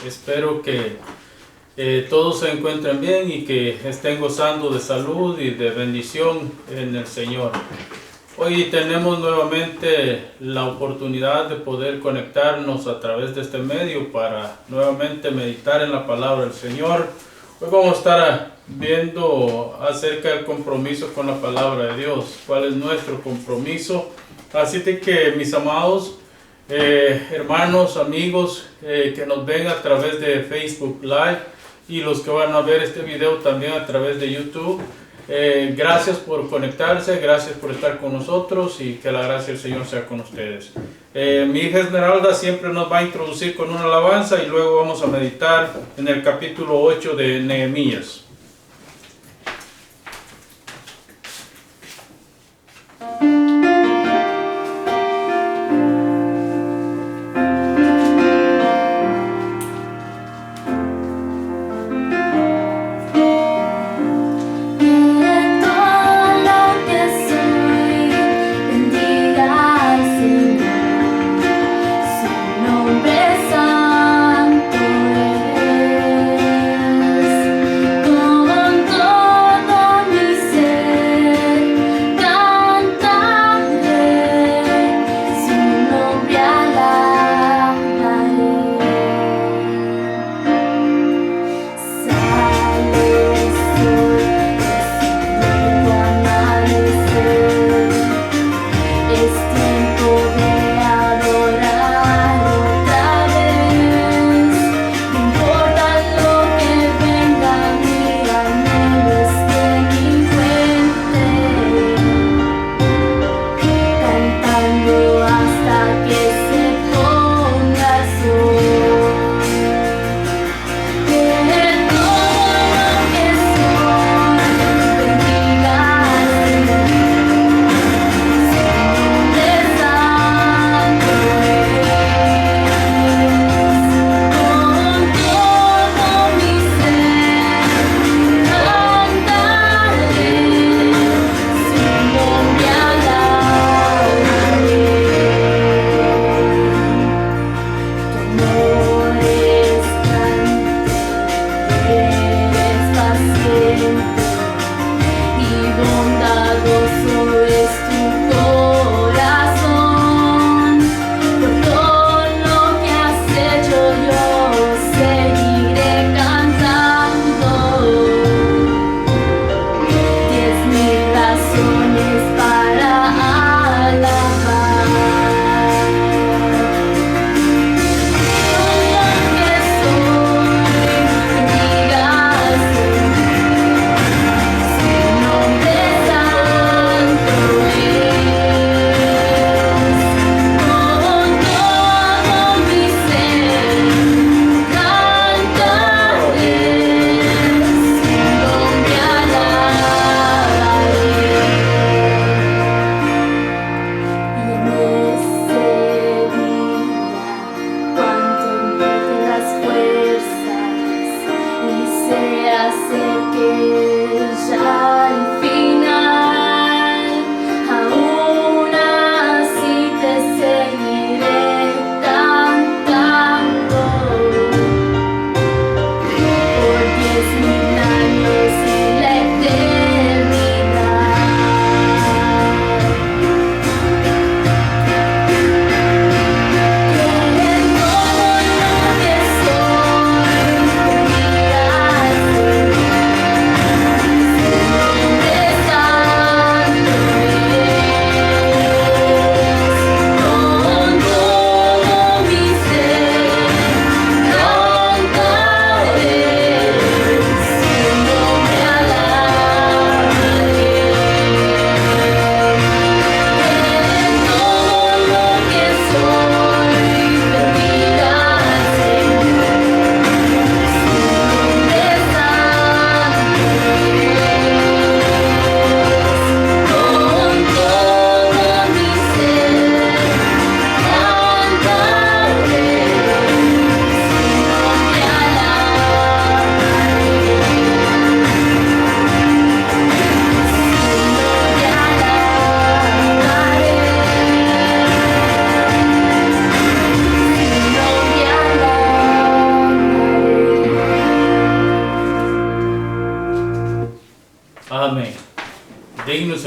Espero que todos se encuentren bien y que estén gozando de salud y de bendición en el Señor. Hoy tenemos nuevamente la oportunidad de poder conectarnos a través de este medio para nuevamente meditar en la palabra del Señor. Hoy vamos a estar viendo acerca del compromiso con la palabra de Dios, cuál es nuestro compromiso. Así que mis amados hermanos, amigos que nos ven a través de Facebook Live y los que van a ver este video también a través de YouTube, gracias por conectarse, gracias por estar con nosotros y que la gracia del Señor sea con ustedes. Mi hija Esmeralda siempre nos va a introducir con una alabanza y luego vamos a meditar en el capítulo 8 de Nehemías.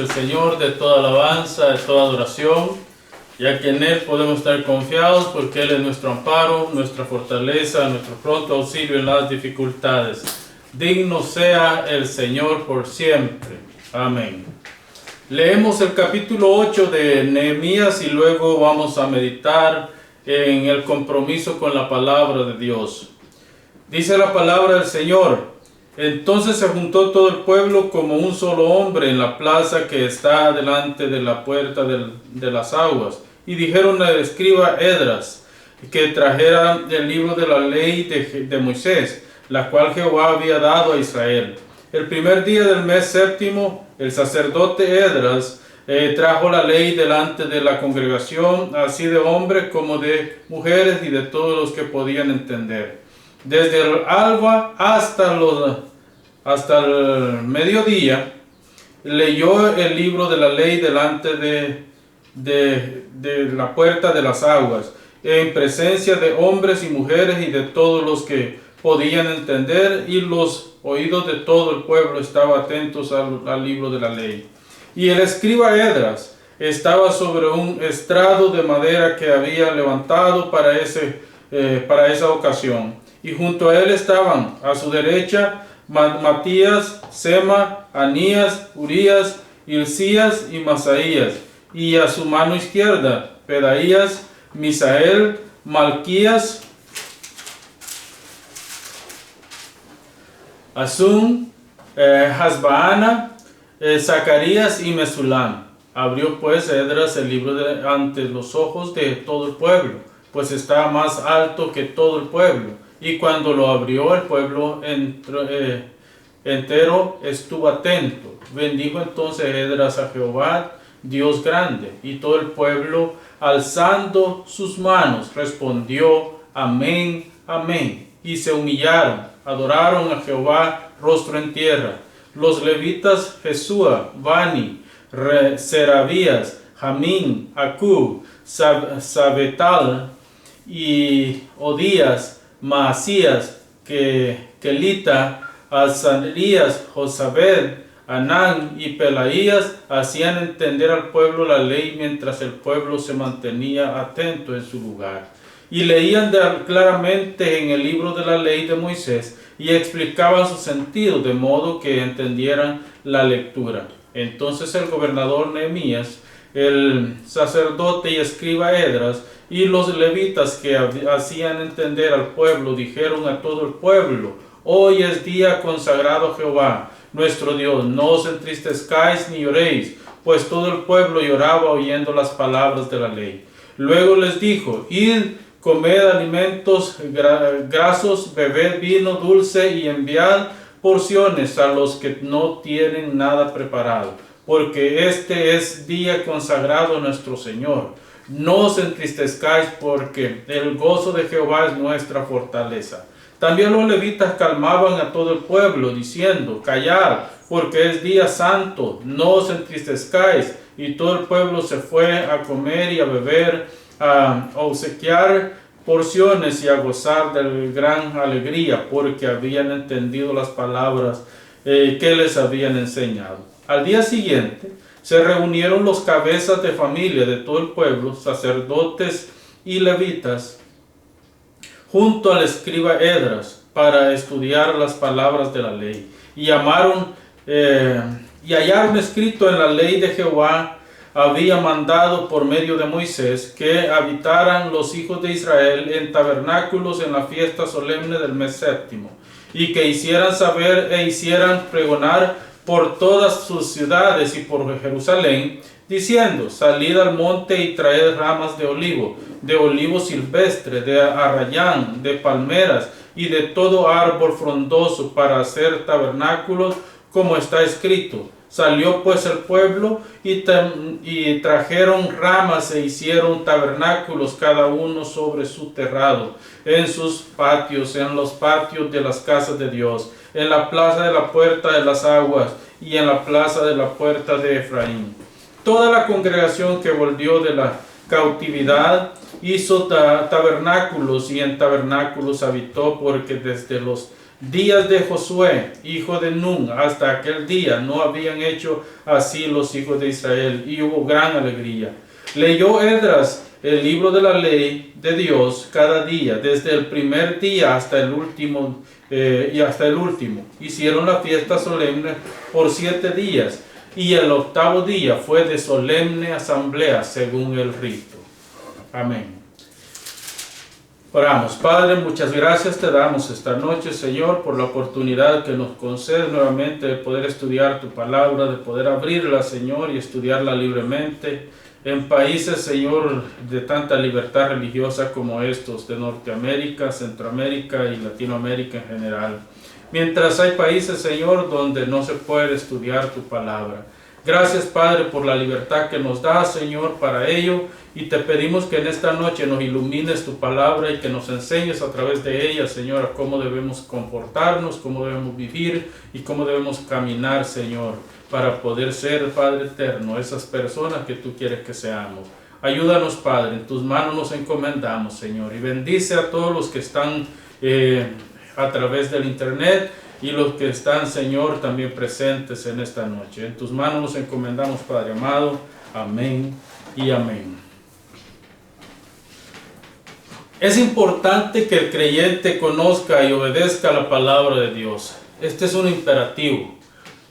el Señor de toda alabanza, de toda adoración, ya que en Él podemos estar confiados porque Él es nuestro amparo, nuestra fortaleza, nuestro pronto auxilio en las dificultades. Digno sea el Señor por siempre. Amén. Leemos el capítulo 8 de Nehemías y luego vamos a meditar en el compromiso con la palabra de Dios. Dice la palabra del Señor: entonces se juntó todo el pueblo como un solo hombre en la plaza que está delante de la puerta de las aguas, y dijeron al escriba Esdras que trajera el libro de la ley de Moisés, la cual Jehová había dado a Israel. El primer día del mes séptimo, el sacerdote Esdras trajo la ley delante de la congregación, así de hombres como de mujeres y de todos los que podían entender. Desde el alba hasta el mediodía, leyó el libro de la ley delante de la puerta de las aguas, en presencia de hombres y mujeres y de todos los que podían entender, y los oídos de todo el pueblo estaban atentos al libro de la ley. Y el escriba Esdras estaba sobre un estrado de madera que había levantado para esa ocasión. Y junto a él estaban a su derecha Matías, Sema, Anías, Urías, Hilcías y Masaías, y a su mano izquierda Pedaías, Misael, Malquías, Asum, Hasbaana, Zacarías y Mesulam. Abrió pues Esdras el libro ante los ojos de todo el pueblo, pues estaba más alto que todo el pueblo. Y cuando lo abrió, el pueblo entero estuvo atento. Bendijo entonces Esdras a Jehová, Dios grande, y todo el pueblo, alzando sus manos, respondió: amén, amén. Y se humillaron, adoraron a Jehová rostro en tierra. Los levitas Jesúa, Bani, Serabías, Jamín, Acub, Sabetal y Odías, Maasías, Kelita, Azarías, Josabed, Anán y Pelaías hacían entender al pueblo la ley mientras el pueblo se mantenía atento en su lugar. Y leían claramente en el libro de la ley de Moisés y explicaban su sentido de modo que entendieran la lectura. Entonces el gobernador Nehemías, el sacerdote y escriba Esdras y los levitas que hacían entender al pueblo dijeron a todo el pueblo: hoy es día consagrado a Jehová nuestro Dios, no os entristezcáis ni lloréis, pues todo el pueblo lloraba oyendo las palabras de la ley. Luego les dijo: id, comed alimentos grasos, bebed vino dulce y enviad porciones a los que no tienen nada preparado, porque este es día consagrado a nuestro Señor. No os entristezcáis, porque el gozo de Jehová es nuestra fortaleza. También los levitas calmaban a todo el pueblo, diciendo: callad, porque es día santo, no os entristezcáis. Y todo el pueblo se fue a comer y a beber, a obsequiar porciones y a gozar de gran alegría, porque habían entendido las palabras que les habían enseñado. Al día siguiente se reunieron los cabezas de familia de todo el pueblo, sacerdotes y levitas, junto al escriba Esdras, para estudiar las palabras de la ley. Y hallaron escrito en la ley de Jehová había mandado por medio de Moisés que habitaran los hijos de Israel en tabernáculos en la fiesta solemne del mes séptimo, y que hicieran saber e hicieran pregonar por todas sus ciudades y por Jerusalén, diciendo: salid al monte y traed ramas de olivo silvestre, de arrayán, de palmeras y de todo árbol frondoso para hacer tabernáculos, como está escrito. Salió pues el pueblo y trajeron ramas e hicieron tabernáculos, cada uno sobre su terrado, en sus patios, en los patios de las casas de Dios, en la plaza de la puerta de las aguas y en la plaza de la puerta de Efraín. Toda la congregación que volvió de la cautividad hizo tabernáculos, y en tabernáculos habitó, porque desde los días de Josué, hijo de Nun, hasta aquel día no habían hecho así los hijos de Israel, y hubo gran alegría. Leyó Esdras el libro de la ley de Dios cada día, desde el primer día hasta el último, Hicieron la fiesta solemne por 7 días, y el 8º día fue de solemne asamblea según el rito. Amén. Oramos. Padre, muchas gracias te damos esta noche, Señor, por la oportunidad que nos concedes nuevamente de poder estudiar tu palabra, de poder abrirla, Señor, y estudiarla libremente en países, Señor, de tanta libertad religiosa como estos de Norteamérica, Centroamérica y Latinoamérica en general. Mientras hay países, Señor, donde no se puede estudiar tu palabra. Gracias, Padre, por la libertad que nos das, Señor, para ello. Y te pedimos que en esta noche nos ilumines tu palabra y que nos enseñes a través de ella, Señor, a cómo debemos comportarnos, cómo debemos vivir y cómo debemos caminar, Señor, para poder ser, Padre eterno, esas personas que tú quieres que seamos. Ayúdanos, Padre, en tus manos nos encomendamos, Señor, y bendice a todos los que están a través del internet y los que están, Señor, también presentes en esta noche. En tus manos nos encomendamos, Padre amado. Amén y amén. Es importante que el creyente conozca y obedezca la palabra de Dios. Este es un imperativo.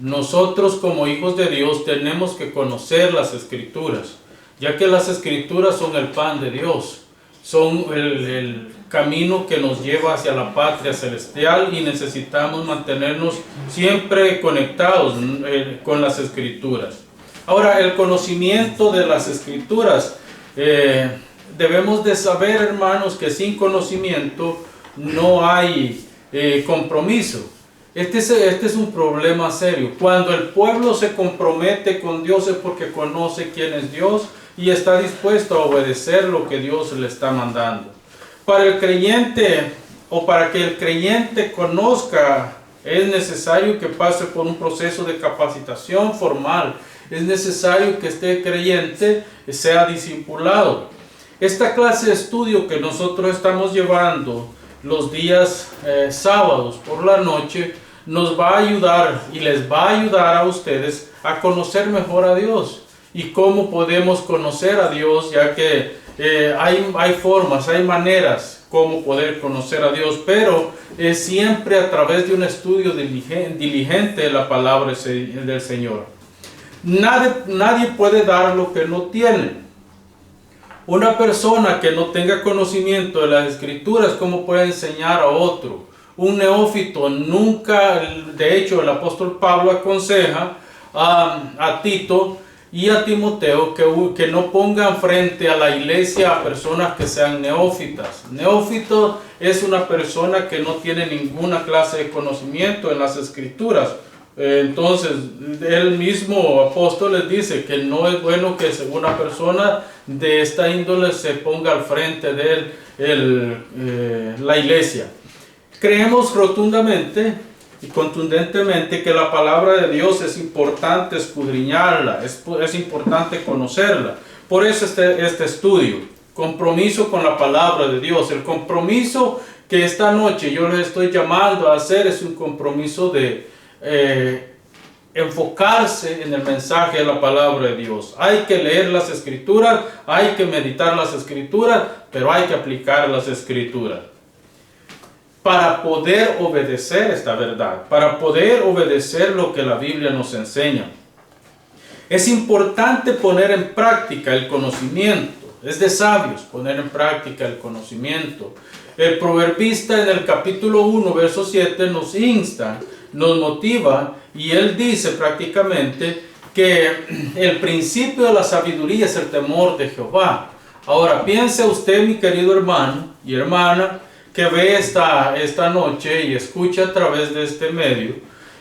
Nosotros como hijos de Dios tenemos que conocer las Escrituras, ya que las Escrituras son el pan de Dios, son el camino que nos lleva hacia la patria celestial y necesitamos mantenernos siempre conectados con las Escrituras. Ahora, el conocimiento de las Escrituras, debemos de saber, hermanos, que sin conocimiento no hay compromiso. Este es un problema serio. Cuando el pueblo se compromete con Dios es porque conoce quién es Dios y está dispuesto a obedecer lo que Dios le está mandando. Para el creyente, o para que el creyente conozca, es necesario que pase por un proceso de capacitación formal. Es necesario que este creyente sea discipulado. Esta clase de estudio que nosotros estamos llevando los días sábados por la noche nos va a ayudar y les va a ayudar a ustedes a conocer mejor a Dios. Y cómo podemos conocer a Dios, ya que hay formas, hay maneras cómo poder conocer a Dios, pero siempre a través de un estudio diligente de la palabra del Señor. Nadie puede dar lo que no tiene. Una persona que no tenga conocimiento de las Escrituras, ¿cómo puede enseñar a otro? Un neófito nunca, de hecho el apóstol Pablo aconseja a Tito y a Timoteo que no pongan frente a la iglesia a personas que sean neófitas. Neófito es una persona que no tiene ninguna clase de conocimiento en las Escrituras. Entonces, el mismo apóstol les dice que no es bueno que una persona de esta índole se ponga al frente de la iglesia. Creemos rotundamente y contundentemente que la palabra de Dios es importante escudriñarla, es importante conocerla. Por eso este estudio, compromiso con la palabra de Dios. El compromiso que esta noche yo les estoy llamando a hacer es un compromiso de enfocarse en el mensaje de la palabra de Dios. Hay que leer las Escrituras, hay que meditar las Escrituras, pero hay que aplicar las Escrituras para poder obedecer esta verdad, para poder obedecer lo que la Biblia nos enseña. Es importante poner en práctica el conocimiento. Es de sabios poner en práctica el conocimiento. El proverbista en el capítulo 1, verso 7 nos insta, nos motiva, y él dice prácticamente que el principio de la sabiduría es el temor de Jehová. Ahora piense usted, mi querido hermano y hermana, que ve esta noche y escucha a través de este medio,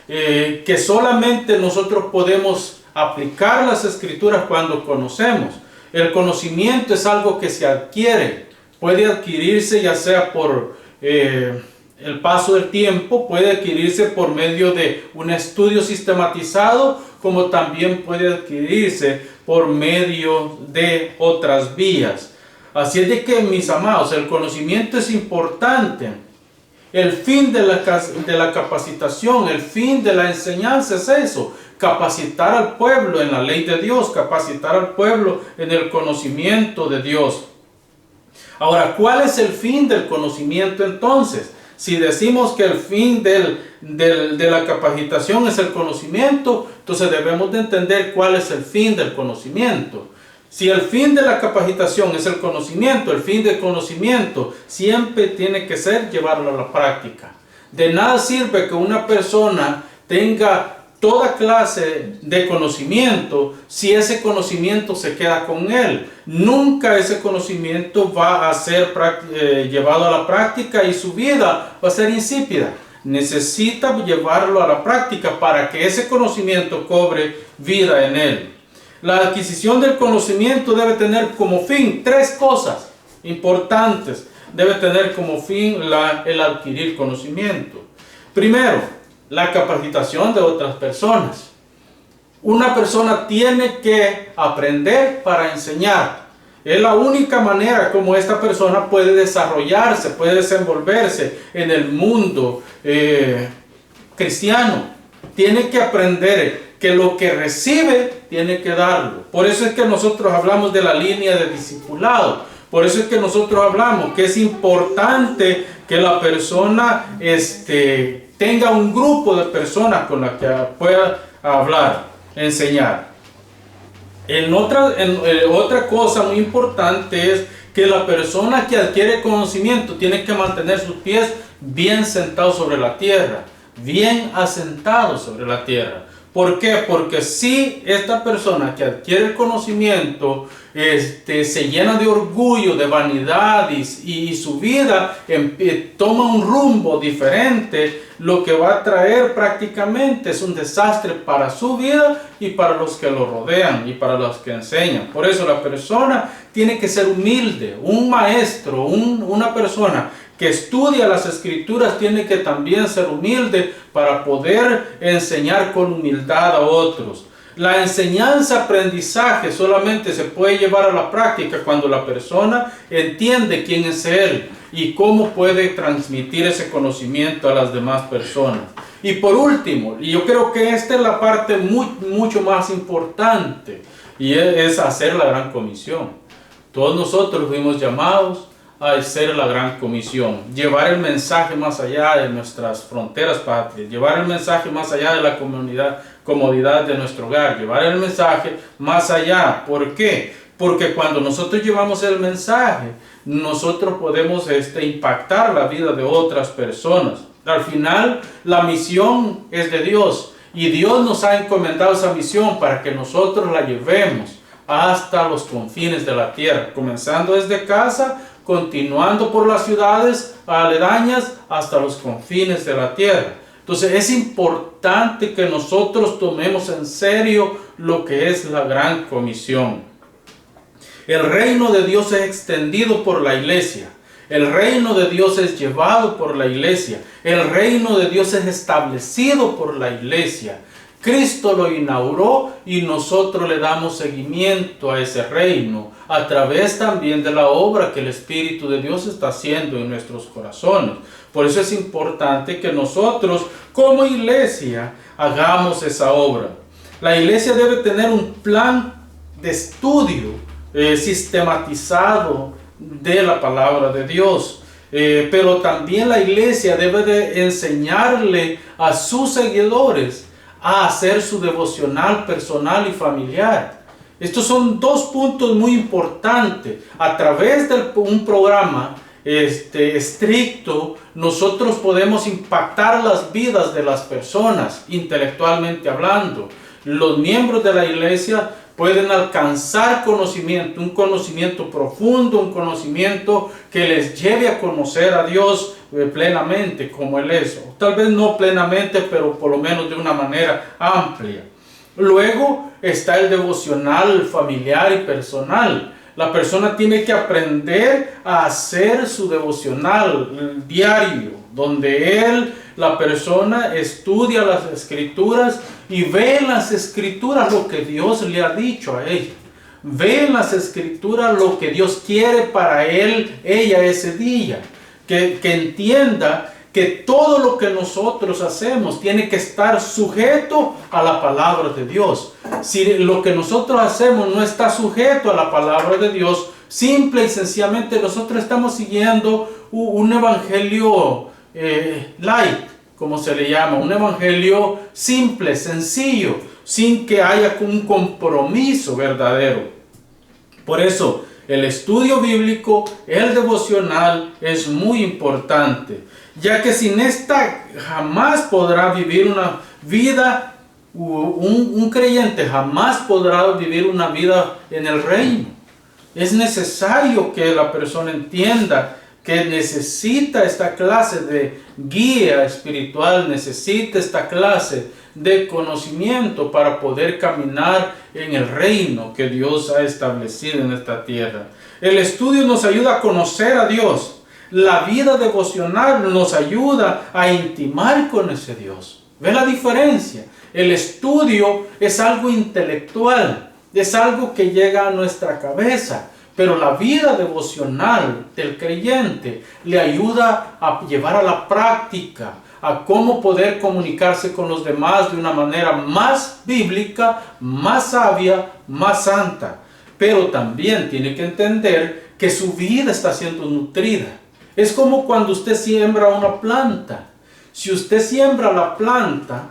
que solamente nosotros podemos aplicar las Escrituras cuando conocemos. El conocimiento es algo que se adquiere, puede adquirirse ya sea por el paso del tiempo, puede adquirirse por medio de un estudio sistematizado, como también puede adquirirse por medio de otras vías. Así es de que, mis amados, el conocimiento es importante. El fin de la capacitación, el fin de la enseñanza es eso: capacitar al pueblo en la ley de Dios, capacitar al pueblo en el conocimiento de Dios. Ahora, ¿cuál es el fin del conocimiento entonces? Si decimos que el fin de la capacitación es el conocimiento, entonces debemos de entender cuál es el fin del conocimiento. Si el fin de la capacitación es el conocimiento, el fin del conocimiento siempre tiene que ser llevarlo a la práctica. De nada sirve que una persona tenga toda clase de conocimiento si ese conocimiento se queda con él. Nunca ese conocimiento va a ser llevado a la práctica y su vida va a ser insípida. Necesita llevarlo a la práctica para que ese conocimiento cobre vida en él. La adquisición del conocimiento debe tener como fin 3 cosas importantes. Debe tener como fin el adquirir conocimiento. Primero, la capacitación de otras personas. Una persona tiene que aprender para enseñar. Es la única manera como esta persona puede desarrollarse, puede desenvolverse en el mundo cristiano. Tiene que aprender que lo que recibe tiene que darlo. Por eso es que nosotros hablamos de la línea de discipulado. Por eso es que nosotros hablamos que es importante que la persona tenga un grupo de personas con las que pueda hablar, enseñar. Otra cosa muy importante es que la persona que adquiere conocimiento tiene que mantener sus pies bien sentados sobre la tierra, bien asentados sobre la tierra. ¿Por qué? Porque si esta persona que adquiere el conocimiento se llena de orgullo, de vanidad y su vida toma un rumbo diferente, lo que va a traer prácticamente es un desastre para su vida y para los que lo rodean y para los que enseñan. Por eso la persona tiene que ser humilde. Un maestro, una persona que estudia las Escrituras tiene que también ser humilde para poder enseñar con humildad a otros. La enseñanza-aprendizaje solamente se puede llevar a la práctica cuando la persona entiende quién es él y cómo puede transmitir ese conocimiento a las demás personas. Y por último, y yo creo que esta es la parte mucho más importante, y es hacer la gran comisión. Todos nosotros fuimos llamados a hacer la gran comisión, llevar el mensaje más allá de nuestras fronteras patrias, llevar el mensaje más allá de la comodidad de nuestro hogar, llevar el mensaje más allá. ¿Por qué? Porque cuando nosotros llevamos el mensaje, nosotros podemos impactar la vida de otras personas. Al final, la misión es de Dios y Dios nos ha encomendado esa misión para que nosotros la llevemos hasta los confines de la tierra, comenzando desde casa, continuando por las ciudades aledañas hasta los confines de la tierra. Entonces es importante que nosotros tomemos en serio lo que es la gran comisión. El reino de Dios es extendido por la iglesia. El reino de Dios es llevado por la iglesia. El reino de Dios es establecido por la iglesia. Cristo lo inauguró y nosotros le damos seguimiento a ese reino a través también de la obra que el Espíritu de Dios está haciendo en nuestros corazones. Por eso es importante que nosotros como iglesia hagamos esa obra. La iglesia debe tener un plan de estudio sistematizado de la palabra de Dios. Pero también la iglesia debe de enseñarle a sus seguidores a hacer su devocional personal y familiar. Estos son 2 puntos muy importantes. A través de un programa estricto, nosotros podemos impactar las vidas de las personas, intelectualmente hablando. Los miembros de la iglesia pueden alcanzar conocimiento, un conocimiento profundo, un conocimiento que les lleve a conocer a Dios plenamente como Él es. O tal vez no plenamente, pero por lo menos de una manera amplia. Luego está el devocional familiar y personal. La persona tiene que aprender a hacer su devocional diario, donde la persona estudia las Escrituras y ve en las Escrituras lo que Dios le ha dicho a ella. Ve en las Escrituras lo que Dios quiere para ella ese día. Que entienda que todo lo que nosotros hacemos tiene que estar sujeto a la palabra de Dios. Si lo que nosotros hacemos no está sujeto a la palabra de Dios, simple y sencillamente nosotros estamos siguiendo un evangelio light, como se le llama, un evangelio simple, sencillo, sin que haya un compromiso verdadero. Por eso, el estudio bíblico, el devocional, es muy importante, ya que sin esta jamás podrá vivir una vida, un creyente jamás podrá vivir una vida en el reino. Es necesario que la persona entienda que necesita esta clase de guía espiritual, necesita esta clase de conocimiento para poder caminar en el reino que Dios ha establecido en esta tierra. El estudio nos ayuda a conocer a Dios. La vida devocional nos ayuda a intimar con ese Dios. ¿Ve la diferencia? El estudio es algo intelectual, es algo que llega a nuestra cabeza. Pero la vida devocional del creyente le ayuda a llevar a la práctica, a cómo poder comunicarse con los demás de una manera más bíblica, más sabia, más santa. Pero también tiene que entender que su vida está siendo nutrida. Es como cuando usted siembra una planta. Si usted siembra la planta,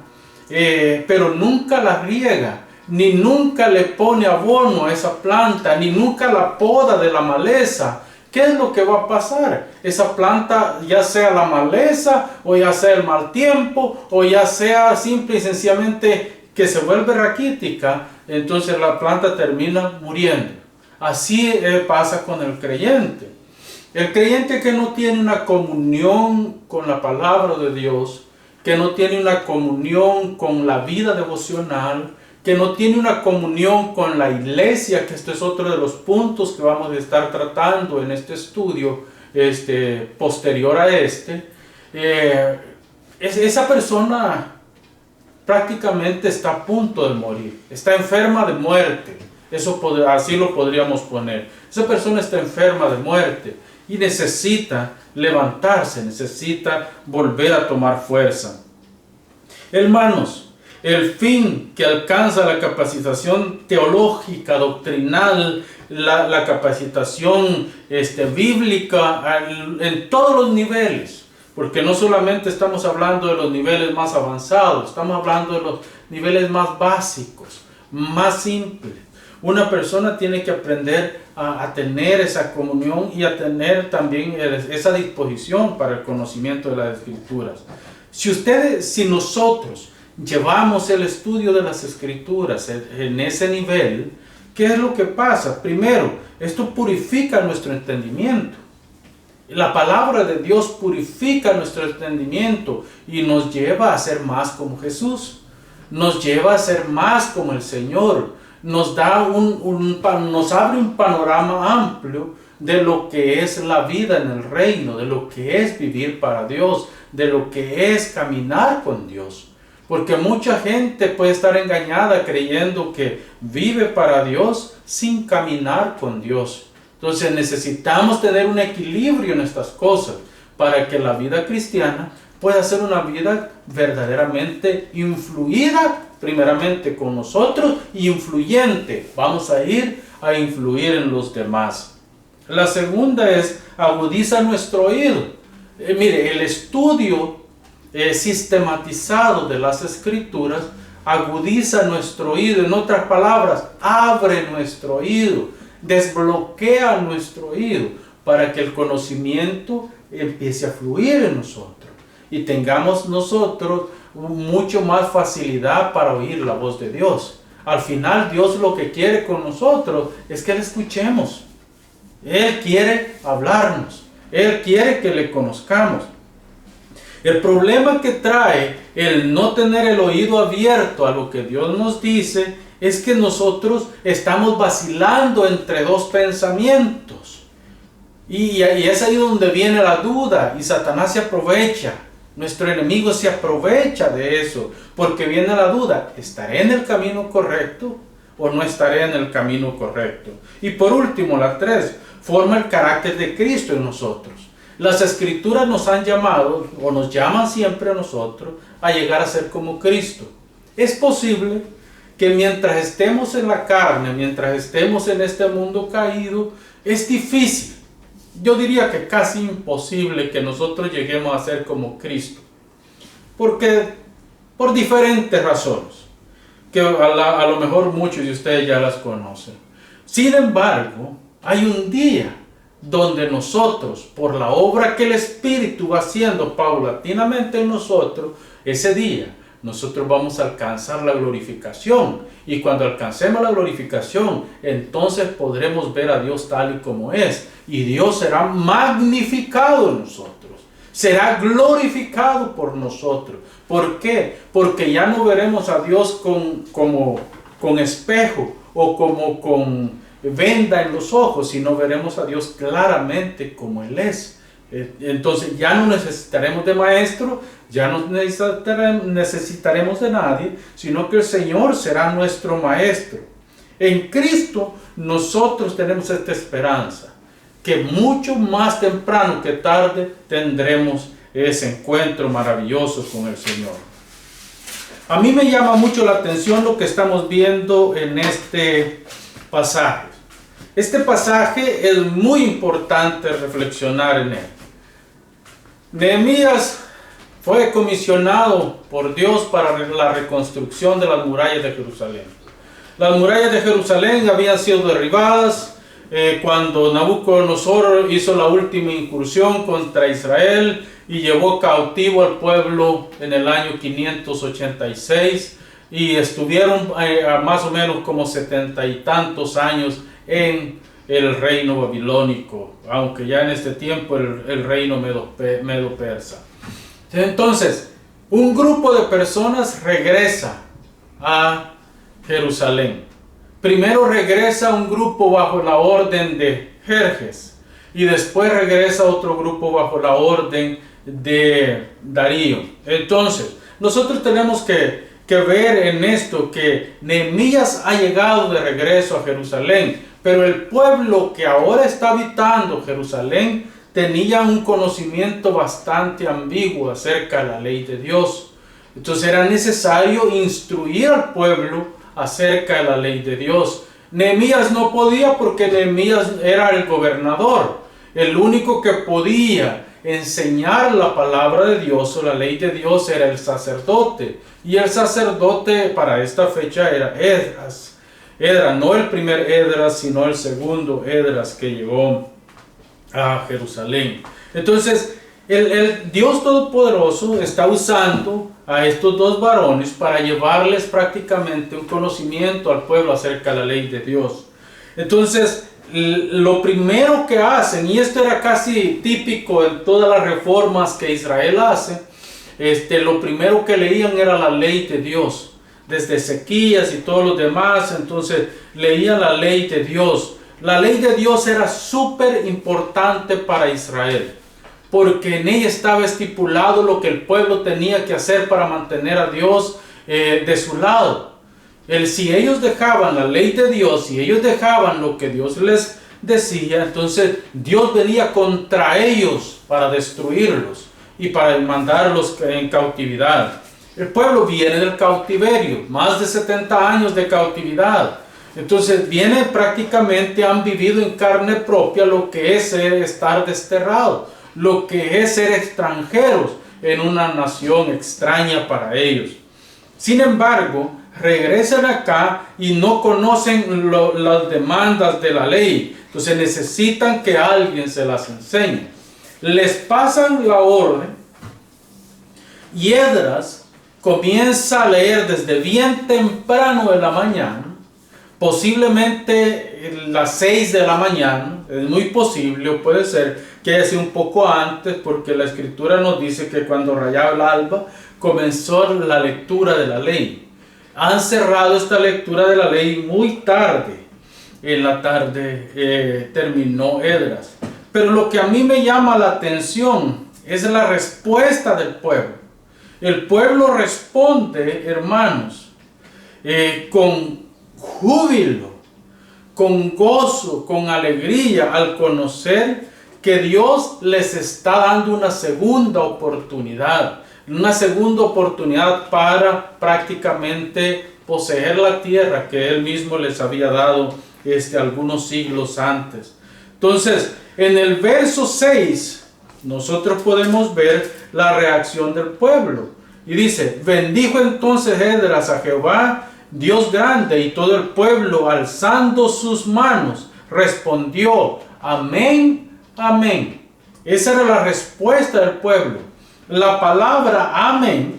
pero nunca la riega, ni nunca le pone abono a esa planta, ni nunca la poda de la maleza, ¿qué es lo que va a pasar? Esa planta, ya sea la maleza, o ya sea el mal tiempo, o ya sea simple y sencillamente que se vuelve raquítica, entonces la planta termina muriendo. Así pasa con el creyente. El creyente que no tiene una comunión con la palabra de Dios, que no tiene una comunión con la vida devocional, que no tiene una comunión con la iglesia, que este es otro de los puntos que vamos a estar tratando en este estudio posterior a esa persona prácticamente está a punto de morir, está enferma de muerte. Así lo podríamos poner. Esa persona está enferma de muerte y necesita levantarse, necesita volver a tomar fuerza. Hermanos, el fin que alcanza la capacitación teológica, doctrinal, la capacitación bíblica en todos los niveles, porque no solamente estamos hablando de los niveles más avanzados, estamos hablando de los niveles más básicos, más simples. Una persona tiene que aprender a tener esa comunión y a tener también esa disposición para el conocimiento de las Escrituras. Si nosotros llevamos el estudio de las Escrituras en ese nivel, ¿qué es lo que pasa? Primero, esto purifica nuestro entendimiento. La palabra de Dios purifica nuestro entendimiento y nos lleva a ser más como Jesús. Nos lleva a ser más como el Señor. Nos abre un panorama amplio de lo que es la vida en el reino, de lo que es vivir para Dios, de lo que es caminar con Dios. Porque mucha gente puede estar engañada creyendo que vive para Dios sin caminar con Dios. Entonces necesitamos tener un equilibrio en estas cosas para que la vida cristiana pueda ser una vida verdaderamente influida primeramente con nosotros y influyente. Vamos a ir a influir en los demás. La segunda es agudiza nuestro oído. Mire, el estudio sistematizado de las Escrituras agudiza nuestro oído. En otras palabras, abre nuestro oído, desbloquea nuestro oído para que el conocimiento empiece a fluir en nosotros y tengamos nosotros mucho más facilidad para oír la voz de Dios. Al final, Dios lo que quiere con nosotros es que le escuchemos. Él quiere hablarnos, Él quiere que le conozcamos. El problema que trae el no tener el oído abierto a lo que Dios nos dice es que nosotros estamos vacilando entre dos pensamientos. Y es ahí donde viene la duda y Satanás se aprovecha. Nuestro enemigo se aprovecha de eso porque viene la duda: ¿estaré en el camino correcto o no estaré en el camino correcto? Y por último, la 3, forma el carácter de Cristo en nosotros. Las Escrituras nos han llamado, o nos llaman siempre a nosotros, a llegar a ser como Cristo. Es posible que mientras estemos en la carne, mientras estemos en este mundo caído, es difícil. Yo diría que casi imposible que nosotros lleguemos a ser como Cristo. Porque por diferentes razones, que a lo mejor muchos de ustedes ya las conocen. Sin embargo, hay un día donde nosotros, por la obra que el Espíritu va haciendo paulatinamente en nosotros, ese día nosotros vamos a alcanzar la glorificación. Y cuando alcancemos la glorificación, entonces podremos ver a Dios tal y como es. Y Dios será magnificado en nosotros. Será glorificado por nosotros. ¿Por qué? Porque ya no veremos a Dios con espejo o como con venda en los ojos, sino veremos a Dios claramente como Él es. Entonces ya no necesitaremos de maestro, ya no necesitaremos de nadie, sino que el Señor será nuestro maestro. En Cristo nosotros tenemos esta esperanza, que mucho más temprano que tarde tendremos ese encuentro maravilloso con el Señor. A mí me llama mucho la atención lo que estamos viendo en este pasaje. Este pasaje es muy importante reflexionar en él. Nehemías fue comisionado por Dios para la reconstrucción de las murallas de Jerusalén. Las murallas de Jerusalén habían sido derribadas cuando Nabucodonosor hizo la última incursión contra Israel y llevó cautivo al pueblo en el año 586 y estuvieron más o menos como 70 y tantos años en el reino babilónico, aunque ya en este tiempo el reino medo-persa. Entonces, un grupo de personas regresa a Jerusalén. Primero regresa un grupo bajo la orden de Jerjes y después regresa otro grupo bajo la orden de Darío. Entonces, nosotros tenemos que ver en esto que Nehemías ha llegado de regreso a Jerusalén, pero el pueblo que ahora está habitando Jerusalén tenía un conocimiento bastante ambiguo acerca de la ley de Dios. Entonces era necesario instruir al pueblo acerca de la ley de Dios. Nehemías no podía porque Nehemías era el gobernador. El único que podía enseñar la palabra de Dios o la ley de Dios era el sacerdote. Y el sacerdote para esta fecha era Esdras. No el primer Esdras, sino el segundo Esdras que llegó a Jerusalén. Entonces, el Dios Todopoderoso está usando a estos dos varones para llevarles prácticamente un conocimiento al pueblo acerca de la ley de Dios. Entonces, lo primero que hacen, y esto era casi típico en todas las reformas que Israel hace, lo primero que leían era la ley de Dios. Desde Ezequías y todos los demás, entonces leían la ley de Dios. La ley de Dios era súper importante para Israel, porque en ella estaba estipulado lo que el pueblo tenía que hacer para mantener a Dios de su lado. Si ellos dejaban la ley de Dios, si ellos dejaban lo que Dios les decía, entonces Dios venía contra ellos para destruirlos y para mandarlos en cautividad. El pueblo viene del cautiverio, más de 70 años de cautividad. Entonces prácticamente han vivido en carne propia lo que es estar desterrado, lo que es ser extranjeros en una nación extraña para ellos. Sin embargo, regresan acá y no conocen las demandas de la ley. Entonces necesitan que alguien se las enseñe. Les pasan la orden y Esdras comienza a leer desde bien temprano de la mañana, posiblemente las 6 de la mañana, es muy posible, o puede ser que haya sido un poco antes, porque la Escritura nos dice que cuando rayaba el alba comenzó la lectura de la ley. Han cerrado esta lectura de la ley muy tarde, en la tarde terminó Esdras. Pero lo que a mí me llama la atención es la respuesta del pueblo. El pueblo responde, hermanos, con júbilo, con gozo, con alegría, al conocer que Dios les está dando una segunda oportunidad para prácticamente poseer la tierra que Él mismo les había dado algunos siglos antes. Entonces, en el verso 6, nosotros podemos ver la reacción del pueblo. Y dice: bendijo entonces Esdras a Jehová, Dios grande, y todo el pueblo, alzando sus manos, respondió: amén, amén. Esa era la respuesta del pueblo. La palabra amén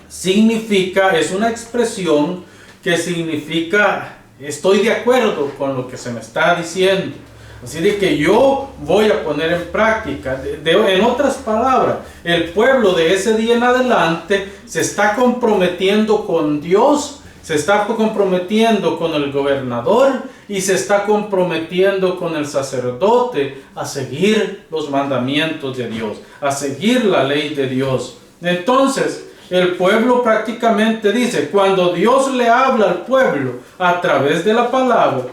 es una expresión que significa: estoy de acuerdo con lo que se me está diciendo. Así de que yo voy a poner en práctica. En otras palabras, el pueblo de ese día en adelante se está comprometiendo con Dios, se está comprometiendo con el gobernador y se está comprometiendo con el sacerdote a seguir los mandamientos de Dios, a seguir la ley de Dios. Entonces, el pueblo prácticamente dice, cuando Dios le habla al pueblo a través de la palabra,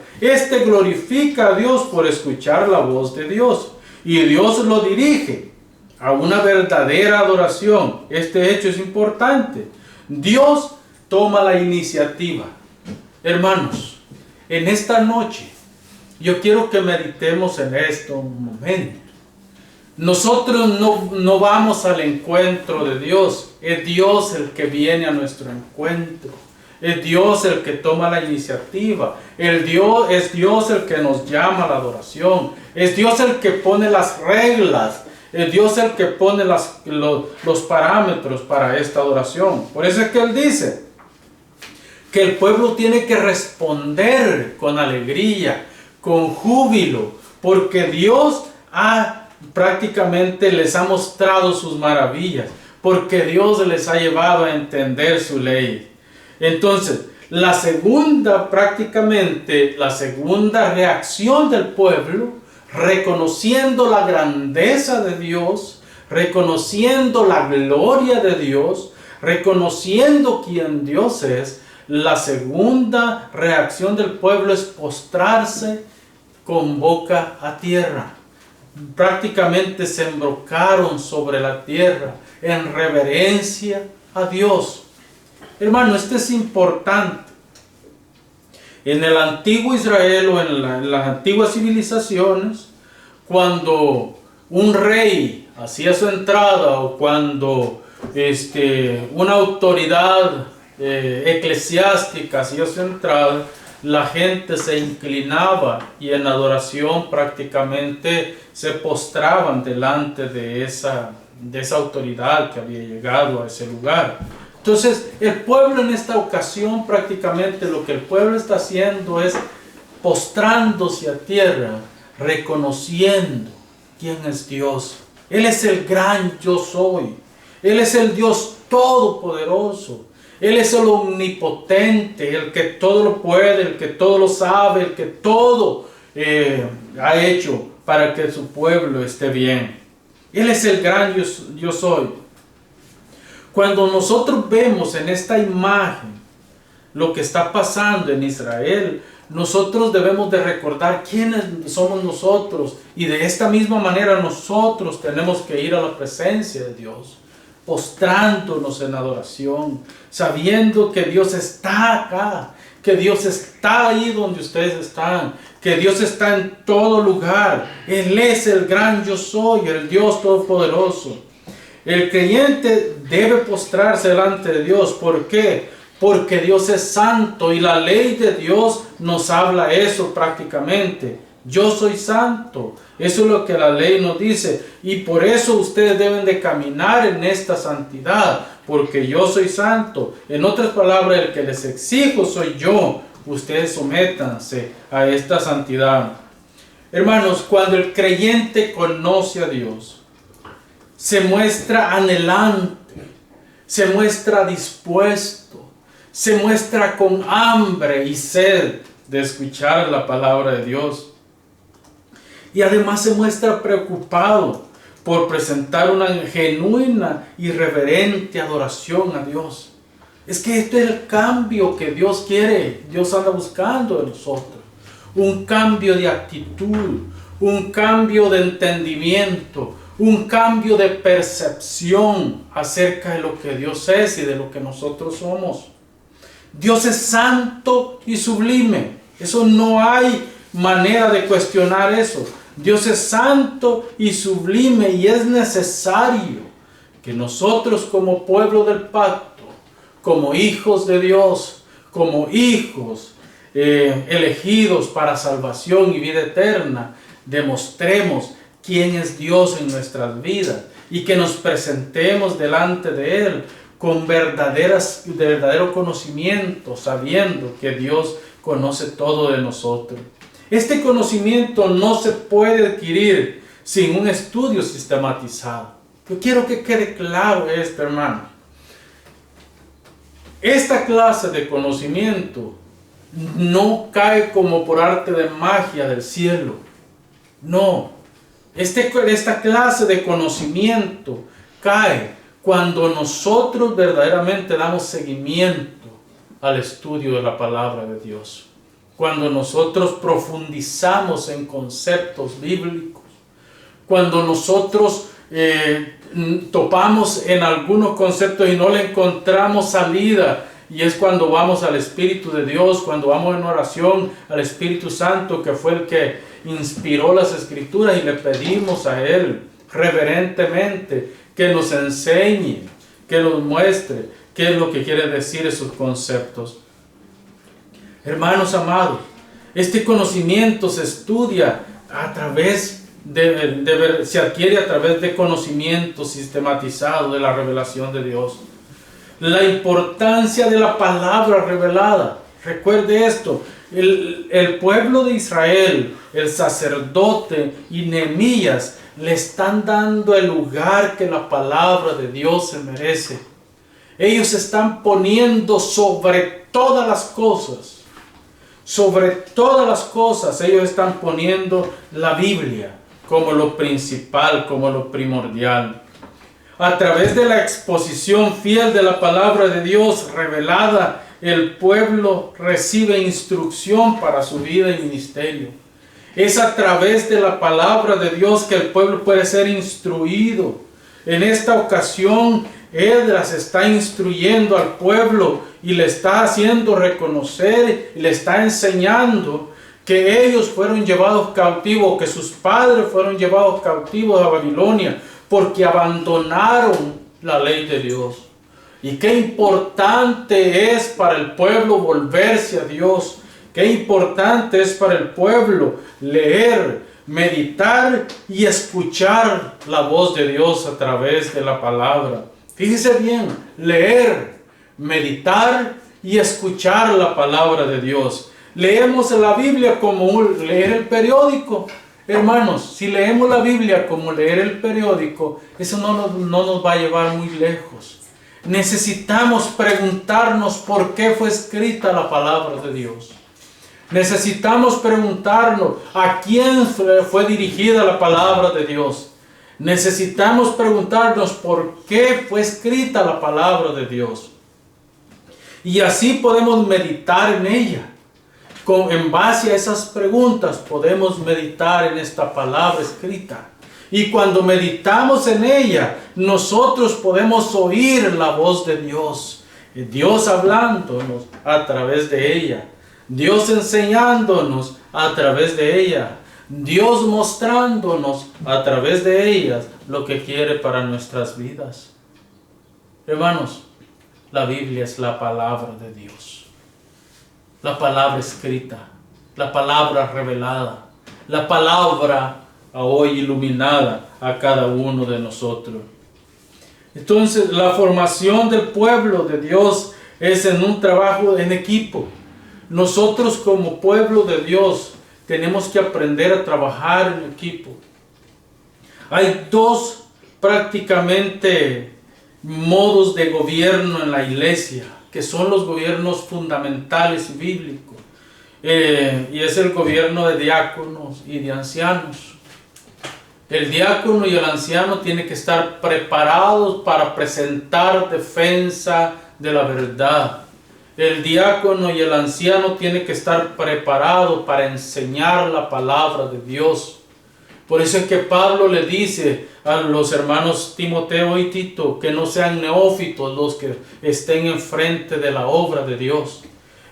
glorifica a Dios por escuchar la voz de Dios. Y Dios lo dirige a una verdadera adoración. Este hecho es importante. Dios toma la iniciativa. Hermanos, en esta noche, yo quiero que meditemos en esto un momento. Nosotros no vamos al encuentro de Dios. Es Dios el que viene a nuestro encuentro. Es Dios el que toma la iniciativa. Es Dios el que nos llama a la adoración. Es Dios el que pone las reglas. Es Dios el que pone los parámetros para esta adoración. Por eso es que Él dice que el pueblo tiene que responder con alegría, con júbilo, porque Dios prácticamente les ha mostrado sus maravillas, porque Dios les ha llevado a entender su ley. Entonces, la segunda reacción del pueblo, reconociendo la grandeza de Dios, reconociendo la gloria de Dios, reconociendo quién Dios es, la segunda reacción del pueblo es postrarse con boca a tierra. Prácticamente se embrocaron sobre la tierra en reverencia a Dios. Hermano, esto es importante. En el antiguo Israel o en las antiguas civilizaciones, cuando un rey hacía su entrada o cuando una autoridad eclesiástica hacía su entrada, la gente se inclinaba y en adoración prácticamente se postraban delante de esa autoridad que había llegado a ese lugar. Entonces, el pueblo en esta ocasión, prácticamente lo que el pueblo está haciendo es postrándose a tierra, reconociendo quién es Dios. Él es el gran yo soy. Él es el Dios todopoderoso. Él es el omnipotente, el que todo lo puede, el que todo lo sabe, el que todo ha hecho para que su pueblo esté bien. Él es el gran yo soy. Cuando nosotros vemos en esta imagen lo que está pasando en Israel, nosotros debemos de recordar quiénes somos nosotros, y de esta misma manera nosotros tenemos que ir a la presencia de Dios, postrándonos en adoración, sabiendo que Dios está acá, que Dios está ahí donde ustedes están, que Dios está en todo lugar. Él es el gran yo soy, el Dios todopoderoso. El creyente debe postrarse delante de Dios. ¿Por qué? Porque Dios es santo y la ley de Dios nos habla eso prácticamente. Yo soy santo. Eso es lo que la ley nos dice. Y por eso ustedes deben de caminar en esta santidad, porque yo soy santo. En otras palabras, el que les exijo soy yo. Ustedes sométanse a esta santidad. Hermanos, cuando el creyente conoce a Dios, se muestra anhelante, se muestra dispuesto, se muestra con hambre y sed de escuchar la palabra de Dios. Y además se muestra preocupado por presentar una genuina y reverente adoración a Dios. Es que este es el cambio que Dios quiere, Dios anda buscando de nosotros. Un cambio de actitud, un cambio de entendimiento, un cambio de percepción acerca de lo que Dios es y de lo que nosotros somos. Dios es santo y sublime. Eso no hay manera de cuestionar eso. Dios es santo y sublime, y es necesario que nosotros como pueblo del pacto, como hijos de Dios, como hijos elegidos para salvación y vida eterna, demostremos quién es Dios en nuestras vidas y que nos presentemos delante de Él con verdadero conocimiento, sabiendo que Dios conoce todo de nosotros. Este conocimiento no se puede adquirir sin un estudio sistematizado. Yo quiero que quede claro esto, hermano. Esta clase de conocimiento no cae como por arte de magia del cielo. No. Esta clase de conocimiento cae cuando nosotros verdaderamente damos seguimiento al estudio de la palabra de Dios. Cuando nosotros profundizamos en conceptos bíblicos. Cuando nosotros topamos en algunos conceptos y no le encontramos salida, y es cuando vamos al Espíritu de Dios, cuando vamos en oración al Espíritu Santo, que fue el que inspiró las Escrituras, y le pedimos a Él reverentemente que nos enseñe, que nos muestre qué es lo que quiere decir esos conceptos. Hermanos amados, este conocimiento se estudia a través se adquiere a través de conocimiento sistematizado de la revelación de Dios. La importancia de la palabra revelada. Recuerde esto, el pueblo de Israel, el sacerdote y Nehemías le están dando el lugar que la palabra de Dios se merece. Ellos están poniendo sobre todas las cosas, ellos están poniendo la Biblia como lo principal, como lo primordial. A través de la exposición fiel de la palabra de Dios revelada, el pueblo recibe instrucción para su vida y ministerio. Es a través de la palabra de Dios que el pueblo puede ser instruido. En esta ocasión, Esdras está instruyendo al pueblo y le está haciendo reconocer y le está enseñando que ellos fueron llevados cautivos, que sus padres fueron llevados cautivos a Babilonia porque abandonaron la ley de Dios. Y qué importante es para el pueblo volverse a Dios. Qué importante es para el pueblo leer, meditar y escuchar la voz de Dios a través de la palabra. Fíjese bien, leer, meditar y escuchar la palabra de Dios. Leemos la Biblia como leer el periódico. Hermanos, si leemos la Biblia como leer el periódico, eso no nos va a llevar muy lejos. Necesitamos preguntarnos por qué fue escrita la palabra de Dios. Necesitamos preguntarnos a quién fue dirigida la palabra de Dios. Necesitamos preguntarnos por qué fue escrita la palabra de Dios. Y así podemos meditar en ella. En base a esas preguntas podemos meditar en esta palabra escrita. Y cuando meditamos en ella, nosotros podemos oír la voz de Dios. Dios hablándonos a través de ella. Dios enseñándonos a través de ella. Dios mostrándonos a través de ellas lo que quiere para nuestras vidas. Hermanos, la Biblia es la palabra de Dios. La palabra escrita, la palabra revelada, la palabra hoy iluminada a cada uno de nosotros. Entonces, la formación del pueblo de Dios es en un trabajo en equipo. Nosotros como pueblo de Dios tenemos que aprender a trabajar en equipo. Hay dos prácticamente modos de gobierno en la iglesia, que son los gobiernos fundamentales y bíblicos. Y es el gobierno de diáconos y de ancianos. El diácono y el anciano tienen que estar preparados para presentar defensa de la verdad. El diácono y el anciano tienen que estar preparados para enseñar la palabra de Dios. Por eso es que Pablo le dice a los hermanos Timoteo y Tito que no sean neófitos los que estén enfrente de la obra de Dios.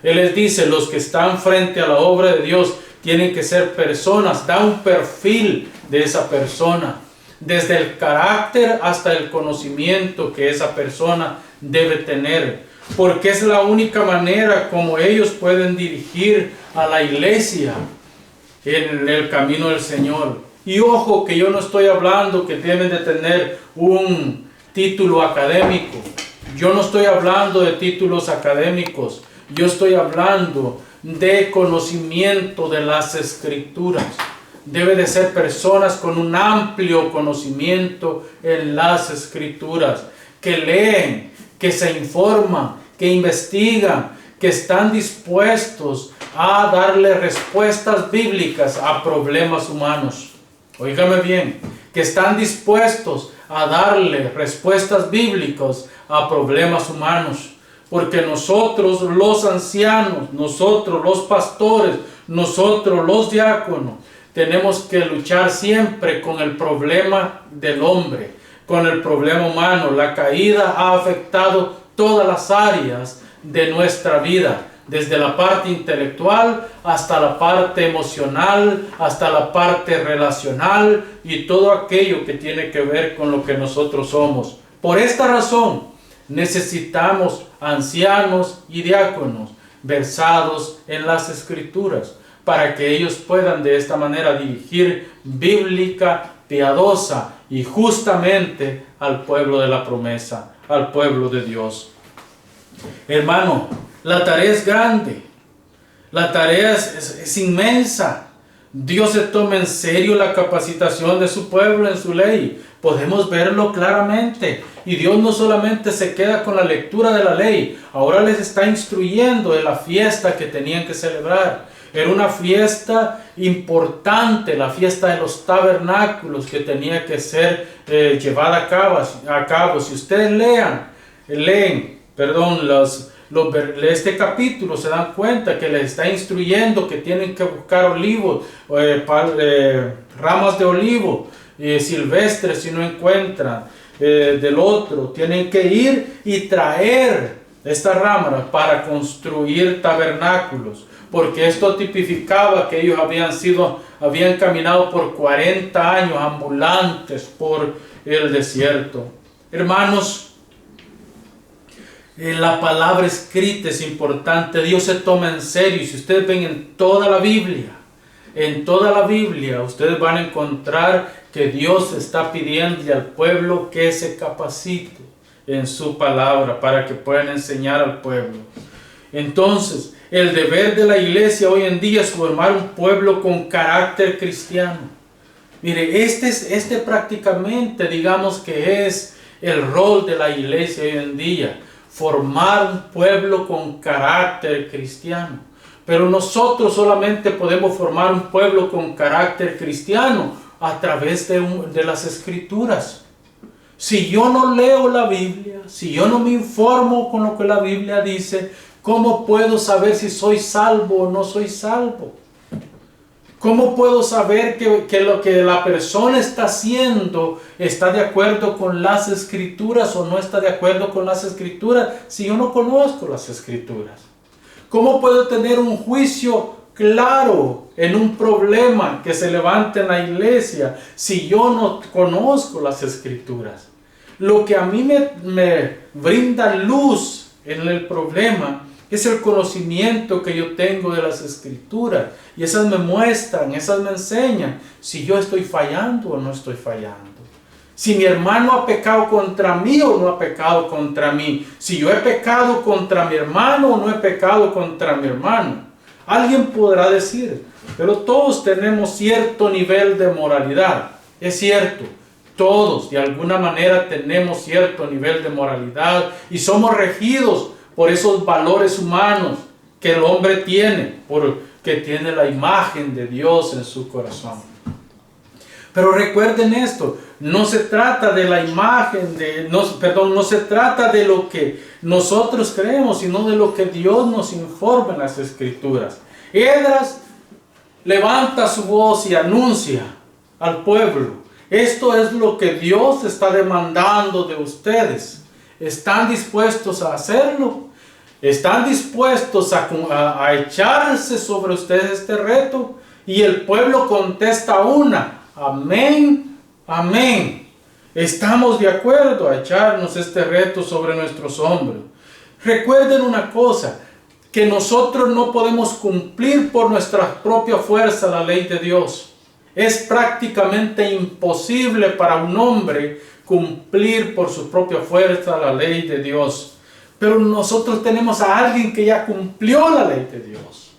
Él les dice, los que están frente a la obra de Dios tienen que ser personas, da un perfil de esa persona, desde el carácter hasta el conocimiento que esa persona debe tener, porque es la única manera como ellos pueden dirigir a la iglesia en el camino del Señor. Y ojo, que yo no estoy hablando que deben de tener un título académico. Yo no estoy hablando de títulos académicos. Yo estoy hablando de conocimiento de las Escrituras. Debe de ser personas con un amplio conocimiento en las Escrituras, que leen, que se informan, que investigan, que están dispuestos a darle respuestas bíblicas a problemas humanos. Óigame bien, que están dispuestos a darle respuestas bíblicas a problemas humanos. Porque nosotros los ancianos, nosotros los pastores, nosotros los diáconos, tenemos que luchar siempre con el problema del hombre, con el problema humano. La caída ha afectado todas las áreas de nuestra vida, desde la parte intelectual hasta la parte emocional, hasta la parte relacional y todo aquello que tiene que ver con lo que nosotros somos. Por esta razón, necesitamos ancianos y diáconos versados en las Escrituras para que ellos puedan de esta manera dirigir bíblica, piadosa y justamente al pueblo de la promesa, al pueblo de Dios. Hermano, la tarea es grande, la tarea es inmensa. Dios se toma en serio la capacitación de su pueblo en su ley. Podemos verlo claramente. Y Dios no solamente se queda con la lectura de la ley, ahora les está instruyendo en la fiesta que tenían que celebrar. Era una fiesta importante, la fiesta de los tabernáculos que tenía que ser llevada a cabo. Si ustedes leen este capítulo, se dan cuenta que les está instruyendo que tienen que buscar olivos, ramas de olivo silvestres si no encuentran del otro. Tienen que ir y traer estas ramas para construir tabernáculos, porque esto tipificaba que ellos habían caminado por 40 años ambulantes por el desierto. Hermanos, la palabra escrita es importante. Dios se toma en serio. Y si ustedes ven en toda la Biblia, ustedes van a encontrar que Dios está pidiendo al pueblo que se capacite en su palabra para que puedan enseñar al pueblo. Entonces, el deber de la iglesia hoy en día es formar un pueblo con carácter cristiano. Mire, este prácticamente digamos que es el rol de la iglesia hoy en día. Formar un pueblo con carácter cristiano. Pero nosotros solamente podemos formar un pueblo con carácter cristiano a través de las Escrituras. Si yo no leo la Biblia, si yo no me informo con lo que la Biblia dice, ¿cómo puedo saber si soy salvo o no soy salvo? ¿Cómo puedo saber que lo que la persona está haciendo está de acuerdo con las Escrituras o no está de acuerdo con las Escrituras si yo no conozco las Escrituras? ¿Cómo puedo tener un juicio claro en un problema que se levante en la iglesia si yo no conozco las Escrituras? Lo que a mí me brinda luz en el problema es el conocimiento que yo tengo de las Escrituras. Y esas me muestran, esas me enseñan si yo estoy fallando o no estoy fallando. Si mi hermano ha pecado contra mí o no ha pecado contra mí. Si yo he pecado contra mi hermano o no he pecado contra mi hermano. Alguien podrá decir, pero todos tenemos cierto nivel de moralidad. Es cierto, todos de alguna manera tenemos cierto nivel de moralidad y somos regidos por esos valores humanos que el hombre tiene, porque tiene la imagen de Dios en su corazón. Pero recuerden esto, no se trata de la imagen, no se trata de lo que nosotros creemos, sino de lo que Dios nos informa en las Escrituras. Esdras levanta su voz y anuncia al pueblo. Esto es lo que Dios está demandando de ustedes. ¿Están dispuestos a hacerlo? ¿Están dispuestos a echarse sobre ustedes este reto? Y el pueblo contesta amén, amén. Estamos de acuerdo a echarnos este reto sobre nuestros hombros. Recuerden una cosa, que nosotros no podemos cumplir por nuestra propia fuerza la ley de Dios. Es prácticamente imposible para un hombre cumplir por su propia fuerza la ley de Dios. Pero nosotros tenemos a alguien que ya cumplió la ley de Dios.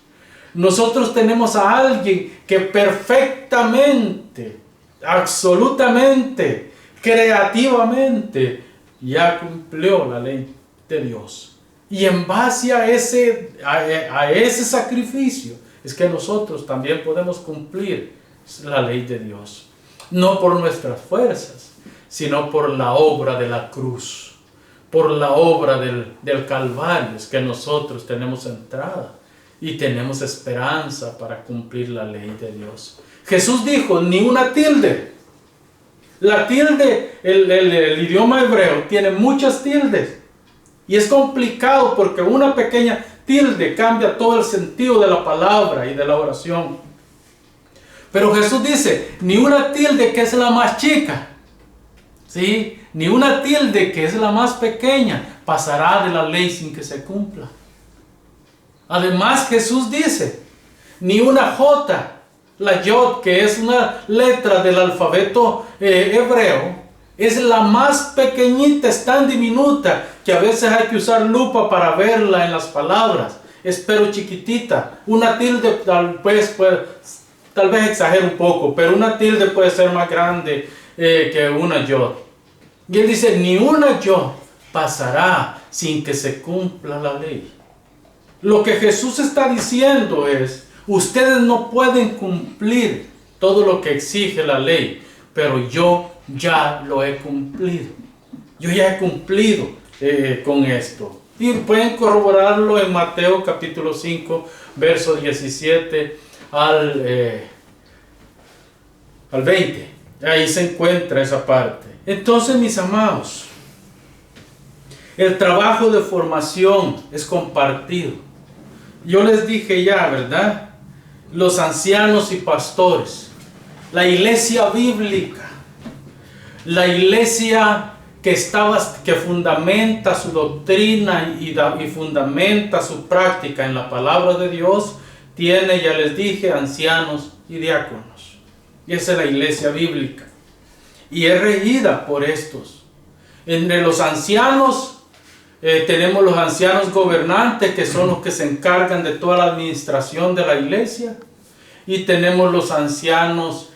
Nosotros tenemos a alguien que perfectamente, absolutamente, creativamente, ya cumplió la ley de Dios. Y en base a ese sacrificio es que nosotros también podemos cumplir la ley de Dios. No por nuestras fuerzas, sino por la obra de la cruz. Por la obra del Calvario es que nosotros tenemos entrada y tenemos esperanza para cumplir la ley de Dios. Jesús dijo, ni una tilde. La tilde, el idioma hebreo tiene muchas tildes y es complicado porque una pequeña tilde cambia todo el sentido de la palabra y de la oración. Pero Jesús dice, ni una tilde que es la más chica, ¿sí? Ni una tilde que es la más pequeña pasará de la ley sin que se cumpla. Además Jesús dice, ni una jota, la yod, que es una letra del alfabeto hebreo, es la más pequeñita, es tan diminuta que a veces hay que usar lupa para verla en las palabras. Es pero chiquitita. Una tilde tal vez exagero un poco, pero una tilde puede ser más grande que una yod. Y él dice, ni una yod pasará sin que se cumpla la ley. Lo que Jesús está diciendo es, ustedes no pueden cumplir todo lo que exige la ley, pero yo ya lo he cumplido. Yo ya he cumplido con esto. Y pueden corroborarlo en Mateo capítulo 5, verso 17 al 20. Ahí se encuentra esa parte. Entonces, mis amados, el trabajo de formación es compartido. Yo les dije ya, ¿verdad? Los ancianos y pastores, la iglesia bíblica, la iglesia que fundamenta su doctrina y fundamenta su práctica en la palabra de Dios, tiene, ya les dije, ancianos y diáconos. Y esa es la iglesia bíblica. Y es regida por estos. Entre los ancianos tenemos los ancianos gobernantes, que son los que se encargan de toda la administración de la iglesia. Y tenemos los ancianos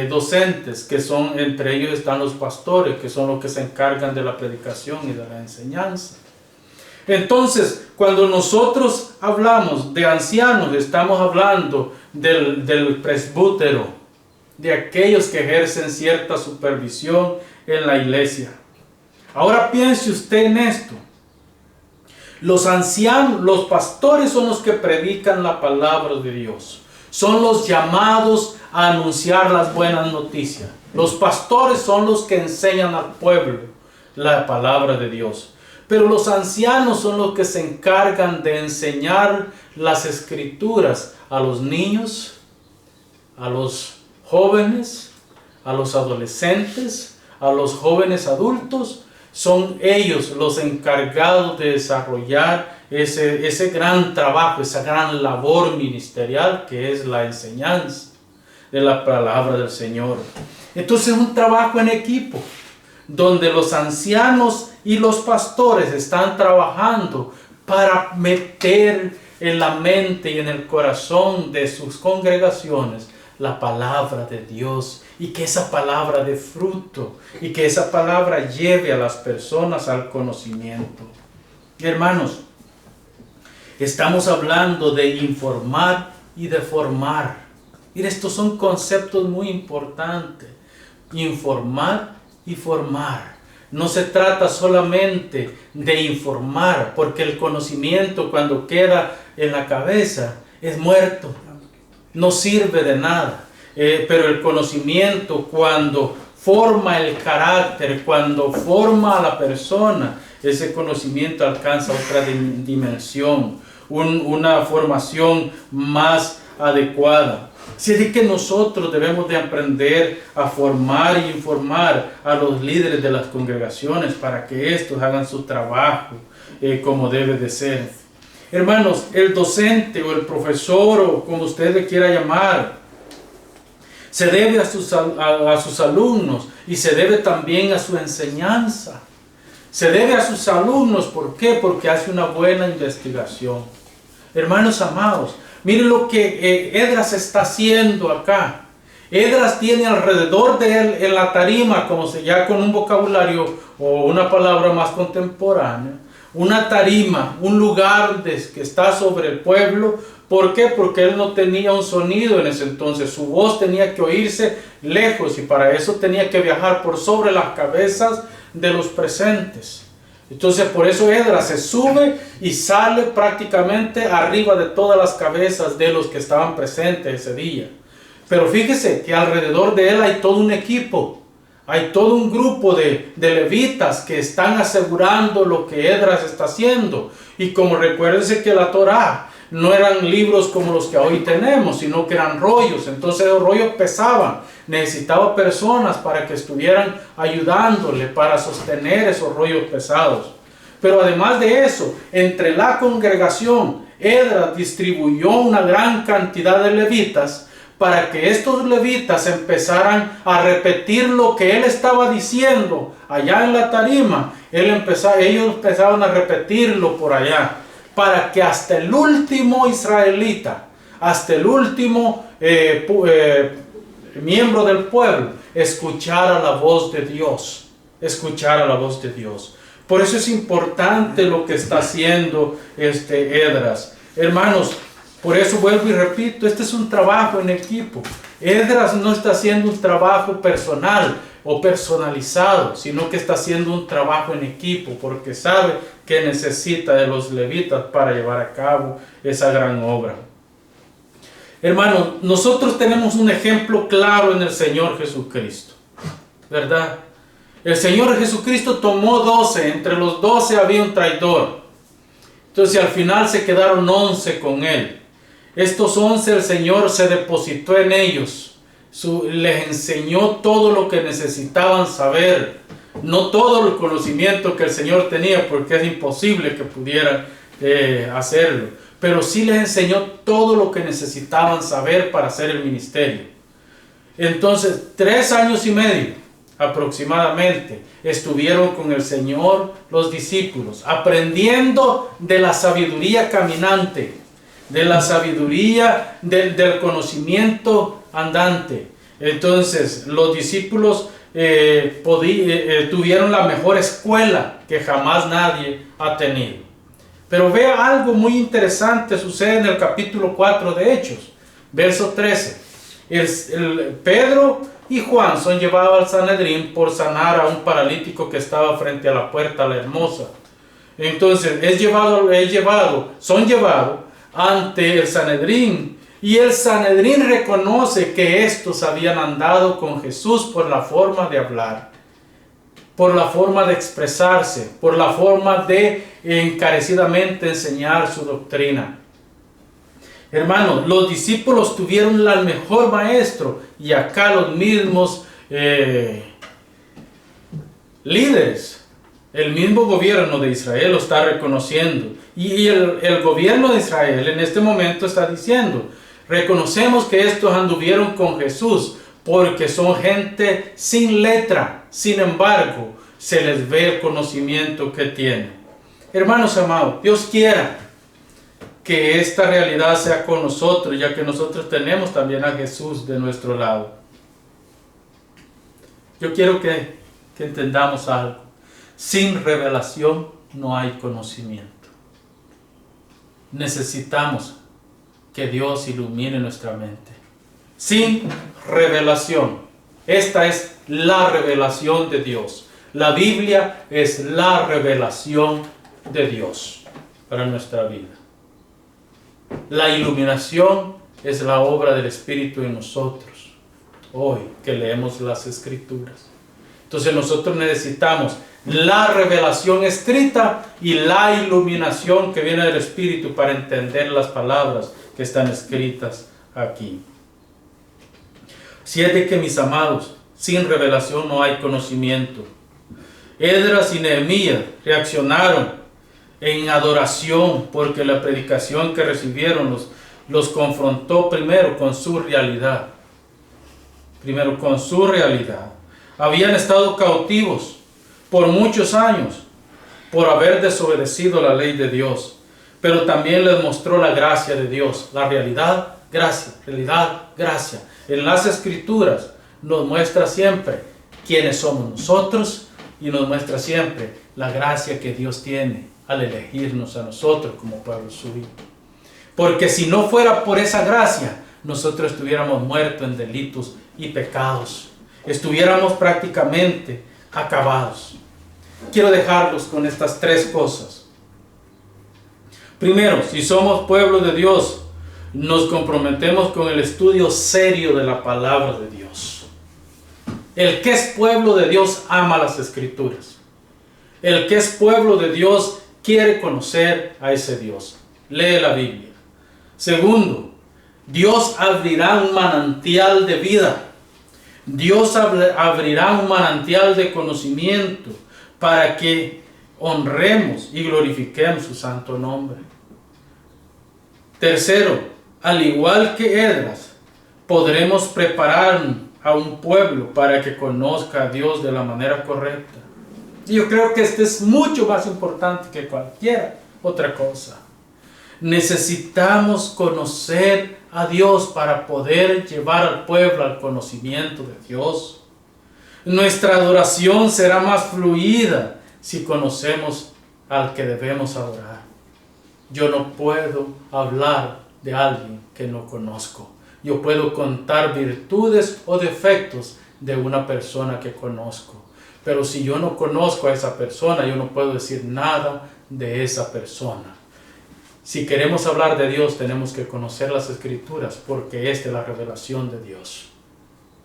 docentes, que son, entre ellos están los pastores, que son los que se encargan de la predicación y de la enseñanza. Entonces, cuando nosotros hablamos de ancianos, estamos hablando del presbítero, de aquellos que ejercen cierta supervisión en la iglesia. Ahora piense usted en esto. Los ancianos, los pastores son los que predican la palabra de Dios. Son los llamados a anunciar las buenas noticias. Los pastores son los que enseñan al pueblo la palabra de Dios. Pero los ancianos son los que se encargan de enseñar las escrituras a los niños, a los jóvenes, a los adolescentes, a los jóvenes adultos. Son ellos los encargados de desarrollar ese gran trabajo, esa gran labor ministerial que es la enseñanza de la palabra del Señor. Entonces es un trabajo en equipo, donde los ancianos y los pastores están trabajando para meter en la mente y en el corazón de sus congregaciones la palabra de Dios, y que esa palabra dé fruto, y que esa palabra lleve a las personas al conocimiento. Hermanos, estamos hablando de informar y de formar. Mira, estos son conceptos muy importantes. Informar y formar. No se trata solamente de informar, porque el conocimiento, cuando queda en la cabeza, es muerto. No sirve de nada. pero el conocimiento, cuando forma el carácter, cuando forma a la persona, ese conocimiento alcanza otra dimensión, una formación más adecuada. Así es que nosotros debemos de aprender a formar y informar a los líderes de las congregaciones para que estos hagan su trabajo como debe de ser. Hermanos, el docente o el profesor, o como usted le quiera llamar, se debe a sus alumnos y se debe también a su enseñanza. Se debe a sus alumnos, ¿por qué? Porque hace una buena investigación. Hermanos amados, miren lo que Esdras está haciendo acá. Esdras tiene alrededor de él en la tarima, como ya con un vocabulario o una palabra más contemporánea, una tarima, un lugar que está sobre el pueblo. ¿Por qué? Porque él no tenía un sonido en ese entonces. Su voz tenía que oírse lejos y para eso tenía que viajar por sobre las cabezas de los presentes. Entonces por eso Esdras se sube y sale prácticamente arriba de todas las cabezas de los que estaban presentes ese día. Pero fíjese que alrededor de él hay todo un equipo, hay todo un grupo de levitas que están asegurando lo que Esdras está haciendo. Y como recuérdense que la Torá no eran libros como los que hoy tenemos, sino que eran rollos. Entonces los rollos pesaban. Necesitaba personas para que estuvieran ayudándole para sostener esos rollos pesados. Pero además de eso, entre la congregación, Esdras distribuyó una gran cantidad de levitas para que estos levitas empezaran a repetir lo que él estaba diciendo allá en la tarima. Ellos empezaban a repetirlo por allá, para que hasta el último israelita, hasta el último miembro del pueblo, escuchara la voz de Dios, escuchara la voz de Dios. Por eso es importante lo que está haciendo Esdras. Hermanos, por eso vuelvo y repito, este es un trabajo en equipo. Esdras no está haciendo un trabajo personal o personalizado, sino que está haciendo un trabajo en equipo, porque sabe que necesita de los levitas para llevar a cabo esa gran obra. Hermanos, nosotros tenemos un ejemplo claro en el Señor Jesucristo, ¿verdad? El Señor Jesucristo tomó 12, entre los 12 había un traidor. Entonces al final se quedaron 11 con Él. Estos 11 el Señor se depositó en ellos, les enseñó todo lo que necesitaban saber. No todo el conocimiento que el Señor tenía, porque es imposible que pudieran hacerlo. Pero sí les enseñó todo lo que necesitaban saber para hacer el ministerio. Entonces, 3 años y medio aproximadamente estuvieron con el Señor los discípulos, aprendiendo de la sabiduría caminante, de la sabiduría del conocimiento andante. Entonces, los discípulos tuvieron la mejor escuela que jamás nadie ha tenido. Pero vea algo muy interesante sucede en el capítulo 4 de Hechos, verso 13. Pedro y Juan son llevados al Sanedrín por sanar a un paralítico que estaba frente a la puerta a la Hermosa. Entonces son llevados ante el Sanedrín, y el Sanedrín reconoce que estos habían andado con Jesús por la forma de hablar, por la forma de expresarse, por la forma de encarecidamente enseñar su doctrina. Hermanos, los discípulos tuvieron al mejor maestro, y acá los mismos líderes, el mismo gobierno de Israel lo está reconociendo. Y el gobierno de Israel en este momento está diciendo: reconocemos que estos anduvieron con Jesús porque son gente sin letra, sin embargo, se les ve el conocimiento que tienen. Hermanos amados, Dios quiera que esta realidad sea con nosotros, ya que nosotros tenemos también a Jesús de nuestro lado. Yo quiero que entendamos algo. Sin revelación no hay conocimiento. Necesitamos que Dios ilumine nuestra mente. Sin revelación. Esta es la revelación de Dios. La Biblia es la revelación de Dios para nuestra vida. La iluminación es la obra del Espíritu en nosotros. hoy que leemos las Escrituras. Entonces nosotros necesitamos la revelación escrita y la iluminación que viene del Espíritu para entender las palabras que están escritas aquí. Si es de que, mis amados, sin revelación no hay conocimiento. Esdras y Nehemías reaccionaron en adoración porque la predicación que recibieron los confrontó primero con su realidad. Habían estado cautivos por muchos años por haber desobedecido la ley de Dios, pero también les mostró la gracia de Dios, la realidad, gracia, En las Escrituras nos muestra siempre quiénes somos nosotros y nos muestra siempre la gracia que Dios tiene al elegirnos a nosotros como pueblo suyo. Porque si no fuera por esa gracia, nosotros estuviéramos muertos en delitos y pecados. Estuviéramos prácticamente acabados. Quiero dejarlos con estas 3 cosas. Primero, si somos pueblo de Dios, nos comprometemos con el estudio serio de la palabra de Dios. El que es pueblo de Dios ama las Escrituras. El que es pueblo de Dios quiere conocer a ese Dios. Lee la Biblia. Segundo, Dios abrirá un manantial de vida. Dios abrirá un manantial de conocimiento para que honremos y glorifiquemos su santo nombre. Tercero, al igual que Esdras, podremos preparar a un pueblo para que conozca a Dios de la manera correcta. Y yo creo que este es mucho más importante que cualquier otra cosa. Necesitamos conocer a Dios para poder llevar al pueblo al conocimiento de Dios. Nuestra adoración será más fluida si conocemos al que debemos adorar. Yo no puedo hablar de alguien que no conozco. Yo puedo contar virtudes o defectos de una persona que conozco. Pero si yo no conozco a esa persona, yo no puedo decir nada de esa persona. Si queremos hablar de Dios, tenemos que conocer las Escrituras, porque esta es la revelación de Dios.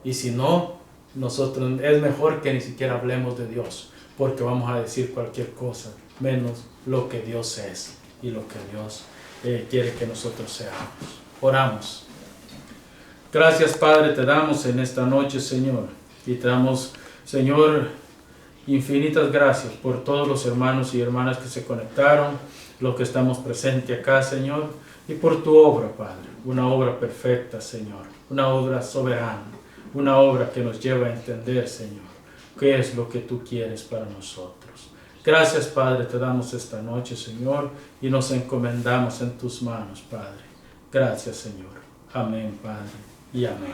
Y si no, nosotros es mejor que ni siquiera hablemos de Dios, porque vamos a decir cualquier cosa, menos lo que Dios es y lo que Dios quiere que nosotros seamos. Oramos. Gracias, Padre, te damos en esta noche, Señor, y te damos, Señor, infinitas gracias por todos los hermanos y hermanas que se conectaron, los que estamos presentes acá, Señor, y por tu obra, Padre, una obra perfecta, Señor, una obra soberana, una obra que nos lleva a entender, Señor, qué es lo que tú quieres para nosotros. Gracias, Padre, te damos esta noche, Señor, y nos encomendamos en tus manos, Padre. Gracias, Señor. Amén, Padre, y amén.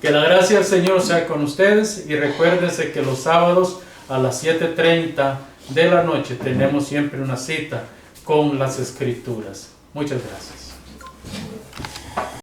Que la gracia del Señor sea con ustedes, y recuérdense que los sábados a las 7:30 de la noche tenemos siempre una cita con las Escrituras. Muchas gracias.